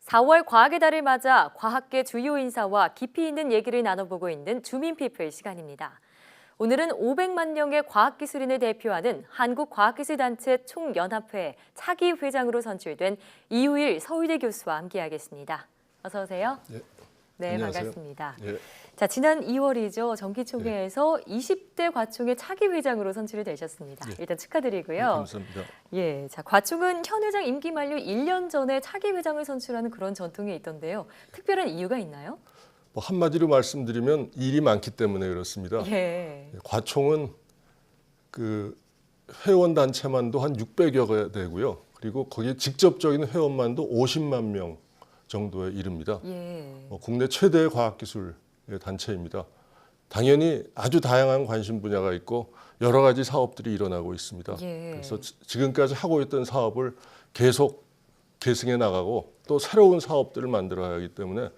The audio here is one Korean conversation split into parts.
4월 과학의 달을 맞아 과학계 주요 인사와 깊이 있는 얘기를 나눠보고 있는 주민피플 시간입니다. 오늘은 500만 명의 과학기술인을 대표하는 한국과학기술단체 총연합회 차기 회장으로 선출된 이우일 서울대 교수와 함께하겠습니다. 어서 오세요. 네, 안녕하세요. 반갑습니다. 예. 자, 지난 2월이죠. 정기총회에서 20대 과총의 차기 회장으로 선출이 되셨습니다. 일단 축하드리고요. 감사합니다. 예, 자, 과총은 현 회장 임기 만료 1년 전에 차기 회장을 선출하는 그런 전통이 있던데요. 특별한 이유가 있나요? 뭐 한마디로 말씀드리면 일이 많기 때문에 그렇습니다. 예. 과총은 그 회원 단체만도 한 600여 개 되고요. 그리고 거기에 직접적인 회원만도 50만 명 정도에 이릅니다. 예. 국내 최대의 과학기술 단체입니다. 당연히 아주 다양한 관심 분야가 있고 여러 가지 사업들이 일어나고 있습니다. 예. 그래서 지금까지 하고 있던 사업을 계속 계승해 나가고 또 새로운 사업들을 만들어야 하기 때문에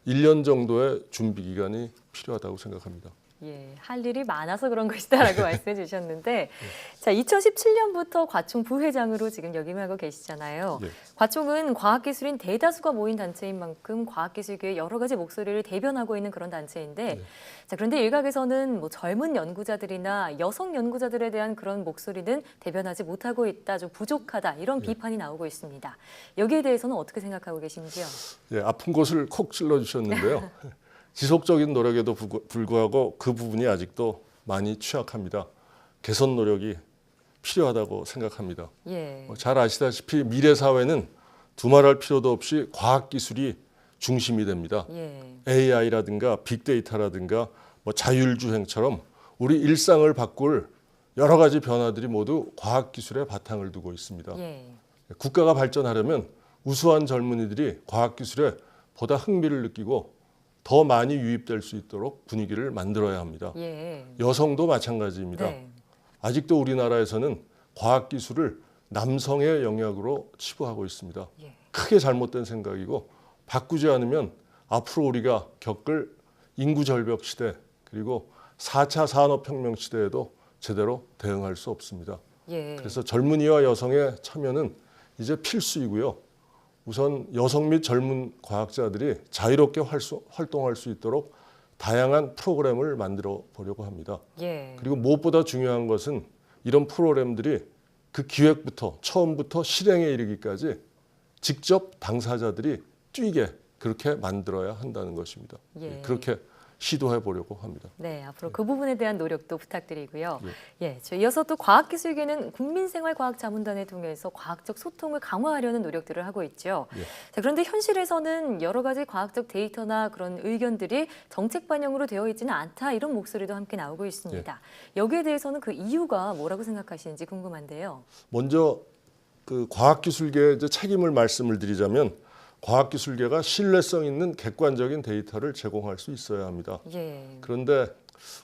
1년 정도의 준비 기간이 필요하다고 생각합니다. 예, 할 일이 많아서 그런 것이다라고 말씀해 주셨는데, 자, 2017년부터 과총 부회장으로 지금 역임하고 계시잖아요. 예. 과총은 과학기술인 대다수가 모인 단체인 만큼 과학기술계의 여러 가지 목소리를 대변하고 있는 그런 단체인데, 자, 그런데 일각에서는 뭐 젊은 연구자들이나 여성 연구자들에 대한 그런 목소리는 대변하지 못하고 있다, 좀 부족하다 이런 비판이 나오고 있습니다. 여기에 대해서는 어떻게 생각하고 계신지요? 예, 아픈 곳을 콕 찔러주셨는데요. 지속적인 노력에도 불구하고 그 부분이 아직도 많이 취약합니다. 개선 노력이 필요하다고 생각합니다. 예. 잘 아시다시피 미래 사회는 두말할 필요도 없이 과학기술이 중심이 됩니다. 예. AI라든가 빅데이터라든가 뭐 자율주행처럼 우리 일상을 바꿀 여러 가지 변화들이 모두 과학기술에 바탕을 두고 있습니다. 예. 국가가 발전하려면 우수한 젊은이들이 과학기술에 보다 흥미를 느끼고 더 많이 유입될 수 있도록 분위기를 만들어야 합니다. 예. 여성도 마찬가지입니다. 네. 아직도 우리나라에서는 과학기술을 남성의 영역으로 치부하고 있습니다. 예. 크게 잘못된 생각이고 바꾸지 않으면 앞으로 우리가 겪을 인구 절벽 시대 그리고 4차 산업혁명 시대에도 제대로 대응할 수 없습니다. 예. 그래서 젊은이와 여성의 참여는 이제 필수이고요. 우선 여성 및 젊은 과학자들이 자유롭게 활동할 수 있도록 다양한 프로그램을 만들어 보려고 합니다. 예. 그리고 무엇보다 중요한 것은 이런 프로그램들이 그 기획부터 처음부터 실행에 이르기까지 직접 당사자들이 뛰게 그렇게 만들어야 한다는 것입니다. 예. 그렇게 시도해 보려고 합니다. 네, 앞으로 그 부분에 대한 노력도 부탁드리고요. 예, 이어서 또 과학기술계는 국민생활과학자문단을 통해서 과학적 소통을 강화하려는 노력들을 하고 있죠. 자, 그런데 현실에서는 여러 가지 과학적 데이터나 그런 의견들이 정책 반영으로 되어 있지는 않다 이런 목소리도 함께 나오고 있습니다. 여기에 대해서는 그 이유가 뭐라고 생각하시는지 궁금한데요. 먼저 그 과학기술계의 이제 책임을 말씀을 드리자면 과학기술계가 신뢰성 있는 객관적인 데이터를 제공할 수 있어야 합니다. 예. 그런데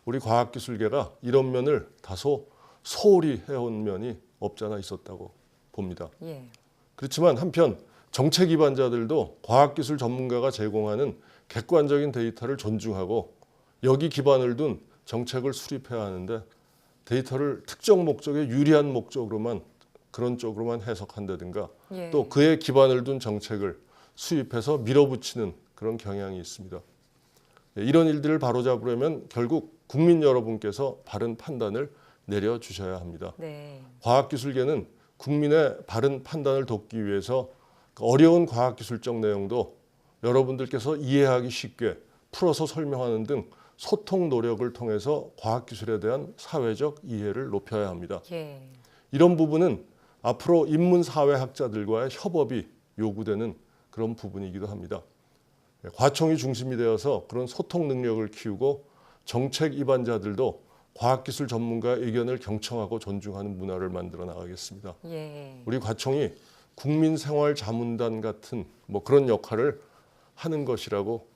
우리 과학기술계가 이런 면을 다소 소홀히 해온 면이 없잖아 있었다고 봅니다. 예. 그렇지만 한편 정책 기반자들도 과학기술 전문가가 제공하는 객관적인 데이터를 존중하고 여기 기반을 둔 정책을 수립해야 하는데 데이터를 특정 목적에 유리한 목적으로만 그런 쪽으로만 해석한다든가 예. 또 그에 기반을 둔 정책을 수입해서 밀어붙이는 그런 경향이 있습니다. 이런 일들을 바로잡으려면 결국 국민 여러분께서 바른 판단을 내려주셔야 합니다. 네. 과학기술계는 국민의 바른 판단을 돕기 위해서 어려운 과학기술적 내용도 여러분들께서 이해하기 쉽게 풀어서 설명하는 등 소통 노력을 통해서 과학기술에 대한 사회적 이해를 높여야 합니다. 예. 이런 부분은 앞으로 인문사회학자들과의 협업이 요구되는 그런 부분이기도 합니다. 과총이 중심이 되어서 그런 소통 능력을 키우고 정책 입안자들도 과학기술 전문가의 의견을 경청하고 존중하는 문화를 만들어 나가겠습니다. 예. 우리 과총이 국민생활자문단 같은 뭐 그런 역할을 하는 것이라고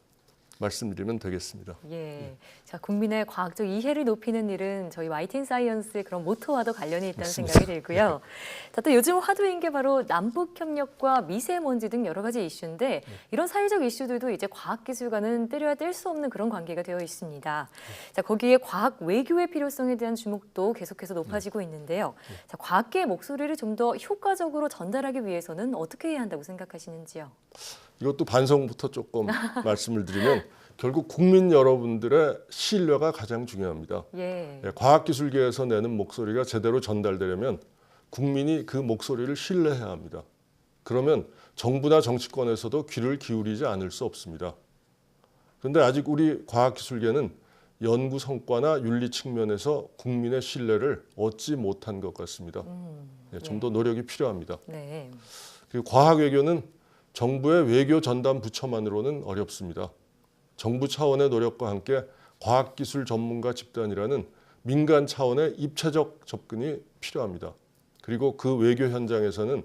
말씀드리면 되겠습니다. 예. 자, 국민의 과학적 이해를 높이는 일은 저희 YTN 사이언스의 그런 모토와도 관련이 있다는 맞습니다. 생각이 들고요. 자, 또 요즘 화두인 게 바로 남북협력과 미세먼지 등 여러 가지 이슈인데 이런 사회적 이슈들도 이제 과학기술과는 때려야 뗄 수 없는 그런 관계가 되어 있습니다. 자, 거기에 과학 외교의 필요성에 대한 주목도 계속해서 높아지고 있는데요. 자, 과학계의 목소리를 좀 더 효과적으로 전달하기 위해서는 어떻게 해야 한다고 생각하시는지요? 이것도 반성부터 조금 말씀을 드리면 결국 국민 여러분들의 신뢰가 가장 중요합니다. 예. 과학기술계에서 내는 목소리가 제대로 전달되려면 국민이 그 목소리를 신뢰해야 합니다. 그러면 정부나 정치권에서도 귀를 기울이지 않을 수 없습니다. 그런데 아직 우리 과학기술계는 연구 성과나 윤리 측면에서 국민의 신뢰를 얻지 못한 것 같습니다. 좀 더 노력이 필요합니다. 네. 그리고 과학외교는 정부의 외교 전담 부처만으로는 어렵습니다. 정부 차원의 노력과 함께 과학기술 전문가 집단이라는 민간 차원의 입체적 접근이 필요합니다. 그리고 그 외교 현장에서는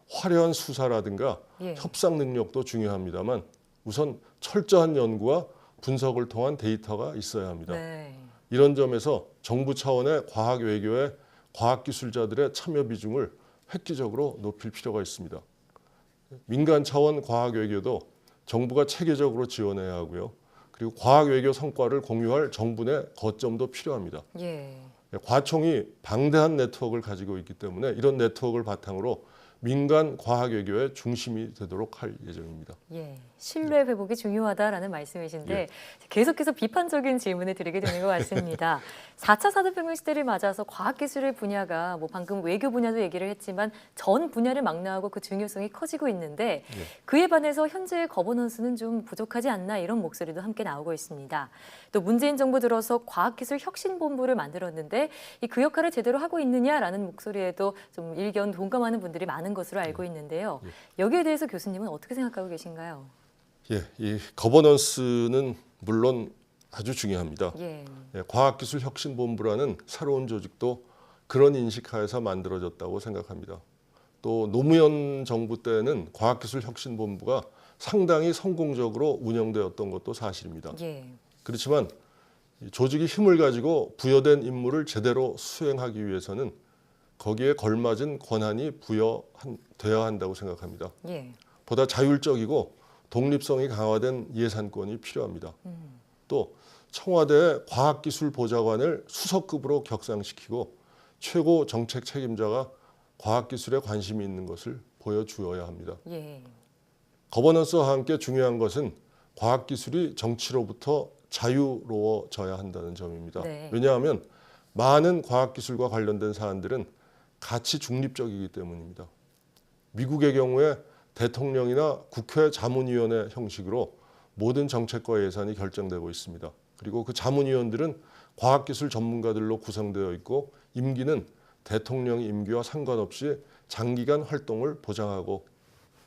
화려한 수사라든가 예. 협상 능력도 중요합니다만 우선 철저한 연구와 분석을 통한 데이터가 있어야 합니다. 네. 이런 점에서 정부 차원의 과학 외교에 과학기술자들의 참여 비중을 획기적으로 높일 필요가 있습니다. 민간 차원 과학 외교도 정부가 체계적으로 지원해야 하고요. 그리고 과학 외교 성과를 공유할 정부 내 거점도 필요합니다. 예. 과총이 방대한 네트워크를 가지고 있기 때문에 이런 네트워크를 바탕으로 민간 과학 외교의 중심이 되도록 할 예정입니다. 예, 신뢰 회복이 중요하다라는 말씀이신데 예. 계속해서 비판적인 질문을 드리게 되는 것 같습니다. 4차 산업혁명 시대를 맞아서 과학기술의 분야가 뭐 방금 외교 분야도 얘기를 했지만 전 분야를 망라하고 그 중요성이 커지고 있는데 예. 그에 반해서 현재의 거버넌스는 좀 부족하지 않나 이런 목소리도 함께 나오고 있습니다. 또 문재인 정부 들어서 과학기술 혁신본부를 만들었는데 그 역할을 제대로 하고 있느냐라는 목소리에도 좀 일견 동감하는 분들이 많은 것으로 알고 있는데요. 여기에 대해서 교수님은 어떻게 생각하고 계신가요? 예, 이 거버넌스는 물론 아주 중요합니다. 예. 과학기술혁신본부라는 새로운 조직도 그런 인식하에서 만들어졌다고 생각합니다. 또 노무현 정부 때는 과학기술혁신본부가 상당히 성공적으로 운영되었던 것도 사실입니다. 예. 그렇지만 조직이 힘을 가지고 부여된 임무를 제대로 수행하기 위해서는 거기에 걸맞은 권한이 부여되어야 한다고 생각합니다. 예. 보다 자율적이고 독립성이 강화된 예산권이 필요합니다. 또 청와대 과학기술보좌관을 수석급으로 격상시키고 최고 정책 책임자가 과학기술에 관심이 있는 것을 보여주어야 합니다. 예. 거버넌스와 함께 중요한 것은 과학기술이 정치로부터 자유로워져야 한다는 점입니다. 네. 왜냐하면 많은 과학기술과 관련된 사안들은 가치 중립적이기 때문입니다. 미국의 경우에 대통령이나 국회 자문위원회 형식으로 모든 정책과 예산이 결정되고 있습니다. 그리고 그 자문위원들은 과학기술 전문가들로 구성되어 있고 임기는 대통령 임기와 상관없이 장기간 활동을 보장하고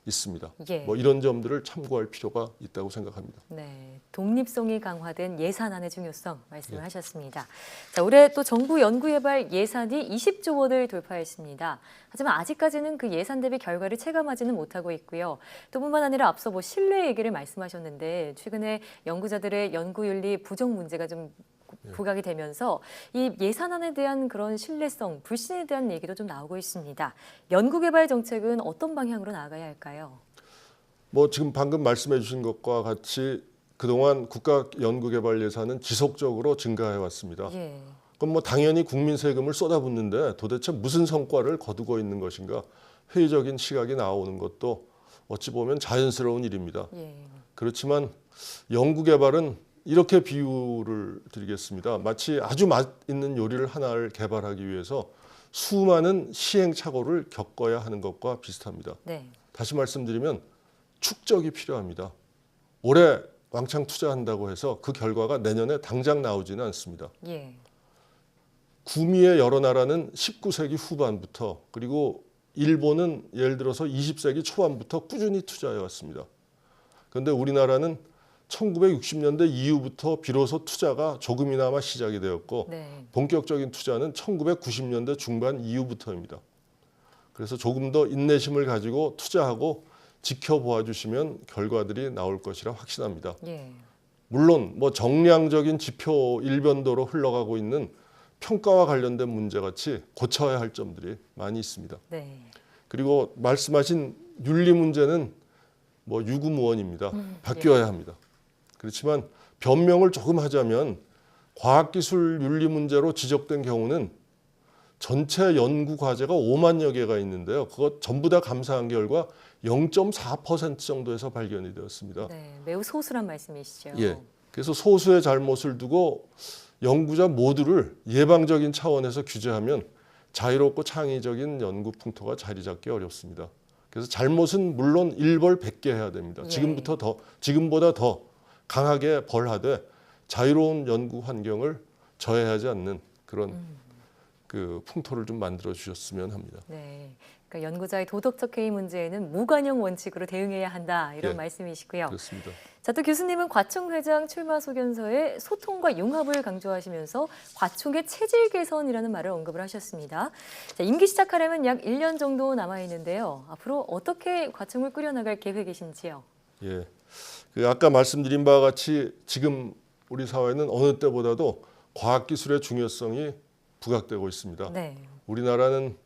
있습니다. 예. 뭐 이런 점들을 참고할 필요가 있다고 생각합니다. 네, 독립성이 강화된 예산안의 중요성 말씀을 하셨습니다. 자, 올해 또 정부 연구개발 예산이 20조 원을 돌파했습니다. 하지만 아직까지는 그 예산 대비 결과를 체감하지는 못하고 있고요. 또 뿐만 아니라 앞서 뭐 신뢰 얘기를 말씀하셨는데 최근에 연구자들의 연구윤리 부정 문제가 좀 부각이 되면서 이 예산안에 대한 그런 신뢰성, 불신에 대한 얘기도 좀 나오고 있습니다. 연구개발 정책은 어떤 방향으로 나아가야 할까요? 뭐 지금 방금 말씀해 주신 것과 같이 그동안 국가 연구개발 예산은 지속적으로 증가해 왔습니다. 예. 그럼 뭐 당연히 국민 세금을 쏟아붓는데 도대체 무슨 성과를 거두고 있는 것인가 회의적인 시각이 나오는 것도 어찌 보면 자연스러운 일입니다. 예. 그렇지만 연구개발은 이렇게 비유를 드리겠습니다. 마치 아주 맛있는 요리를 하나를 개발하기 위해서 수많은 시행착오를 겪어야 하는 것과 비슷합니다. 네. 다시 말씀드리면 축적이 필요합니다. 올해 왕창 투자한다고 해서 그 결과가 내년에 당장 나오지는 않습니다. 예. 구미의 여러 나라는 19세기 후반부터 그리고 일본은 예를 들어서 20세기 초반부터 꾸준히 투자해 왔습니다. 그런데 우리나라는 1960년대 이후부터 비로소 투자가 조금이나마 시작이 되었고 네. 본격적인 투자는 1990년대 중반 이후부터입니다. 그래서 조금 더 인내심을 가지고 투자하고 지켜보아 주시면 결과들이 나올 것이라 확신합니다. 예. 물론 뭐 정량적인 지표 일변도로 흘러가고 있는 평가와 관련된 문제같이 고쳐야 할 점들이 많이 있습니다. 네. 그리고 말씀하신 윤리 문제는 뭐 유구무원입니다. 바뀌어야 합니다. 그렇지만 변명을 조금 하자면 과학기술 윤리 문제로 지적된 경우는 전체 연구 과제가 5만여 개가 있는데요. 그것 전부 다 감사한 결과 0.4% 정도에서 발견이 되었습니다. 네, 매우 소수란 말씀이시죠. 예. 그래서 소수의 잘못을 두고 연구자 모두를 예방적인 차원에서 규제하면 자유롭고 창의적인 연구 풍토가 자리 잡기 어렵습니다. 그래서 잘못은 물론 일벌 100개 해야 됩니다. 예. 지금보다 더 강하게 벌하되 자유로운 연구 환경을 저해하지 않는 그런 그 풍토를 좀 만들어 주셨으면 합니다. 네, 그러니까 연구자의 도덕적 해이 문제에는 무관용 원칙으로 대응해야 한다 이런 예, 말씀이시고요. 그렇습니다. 자, 또 교수님은 과총 회장 출마 소견서에 소통과 융합을 강조하시면서 과총의 체질 개선이라는 말을 언급을 하셨습니다. 자, 임기 시작하려면 약 1년 정도 남아 있는데요. 앞으로 어떻게 과총을 꾸려나갈 계획이신지요? 예, 그 아까 말씀드린 바와 같이 지금 우리 사회는 어느 때보다도 과학기술의 중요성이 부각되고 있습니다. 네. 우리나라는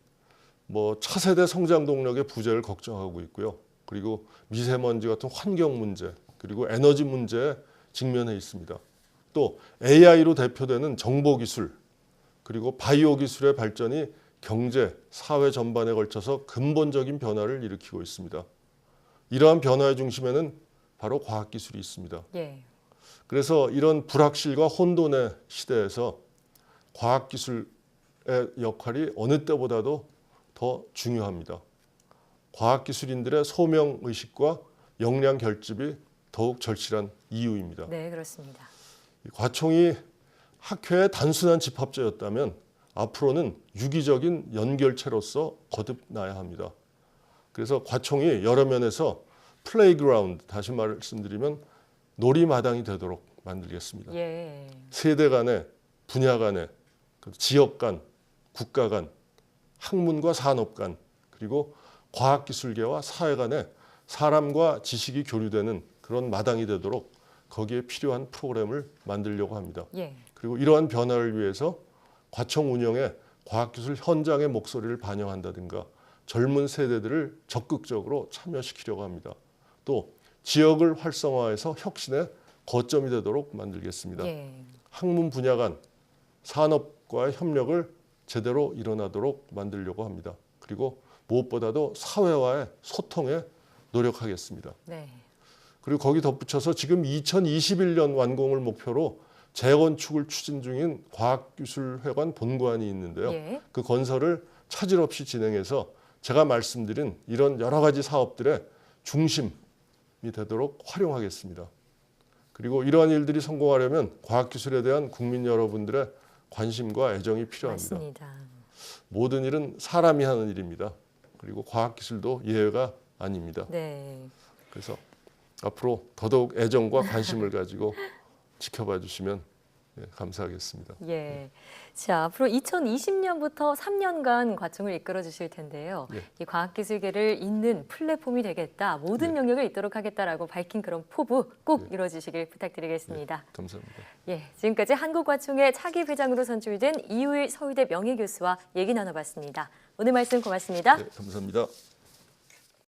뭐 차세대 성장 동력의 부재를 걱정하고 있고요. 그리고 미세먼지 같은 환경 문제, 그리고 에너지 문제에 직면해 있습니다. 또 AI로 대표되는 정보기술, 그리고 바이오 기술의 발전이 경제, 사회 전반에 걸쳐서 근본적인 변화를 일으키고 있습니다. 이러한 변화의 중심에는 바로 과학기술이 있습니다. 예. 그래서 이런 불확실과 혼돈의 시대에서 과학기술의 역할이 어느 때보다도 더 중요합니다. 과학기술인들의 소명의식과 역량 결집이 더욱 절실한 이유입니다. 네, 그렇습니다. 과총이 학회의 단순한 집합제였다면 앞으로는 유기적인 연결체로서 거듭나야 합니다. 그래서 과총이 여러 면에서 플레이그라운드, 다시 말씀드리면 놀이마당이 되도록 만들겠습니다. 예. 세대 간에, 분야 간에, 지역 간, 국가 간, 학문과 산업 간, 그리고 과학기술계와 사회 간에 사람과 지식이 교류되는 그런 마당이 되도록 거기에 필요한 프로그램을 만들려고 합니다. 예. 그리고 이러한 변화를 위해서 과총 운영에 과학기술 현장의 목소리를 반영한다든가 젊은 세대들을 적극적으로 참여시키려고 합니다. 또 지역을 활성화해서 혁신의 거점이 되도록 만들겠습니다. 예. 학문 분야 간 산업과의 협력을 제대로 일어나도록 만들려고 합니다. 그리고 무엇보다도 사회와의 소통에 노력하겠습니다. 네. 그리고 거기 덧붙여서 지금 2021년 완공을 목표로 재건축을 추진 중인 과학기술회관 본관이 있는데요. 예. 그 건설을 차질 없이 진행해서 제가 말씀드린 이런 여러 가지 사업들의 중심이 되도록 활용하겠습니다. 그리고 이러한 일들이 성공하려면 과학기술에 대한 국민 여러분들의 관심과 애정이 필요합니다. 맞습니다. 모든 일은 사람이 하는 일입니다. 그리고 과학기술도 예외가 아닙니다. 네. 그래서 앞으로 더더욱 애정과 관심을 가지고 지켜봐 주시면 감사하겠습니다. 예. 자, 앞으로 2020년부터 3년간 과총을 이끌어 주실 텐데요. 예. 이 과학기술계를 잇는 플랫폼이 되겠다, 모든 예. 영역을 이끌도록 하겠다라고 밝힌 그런 포부 꼭 예. 이루어주시길 부탁드리겠습니다. 감사합니다. 예, 지금까지 한국과총의 차기 회장으로 선출된 이우일 서울대 명예교수와 얘기 나눠봤습니다. 오늘 말씀 고맙습니다. 네, 감사합니다.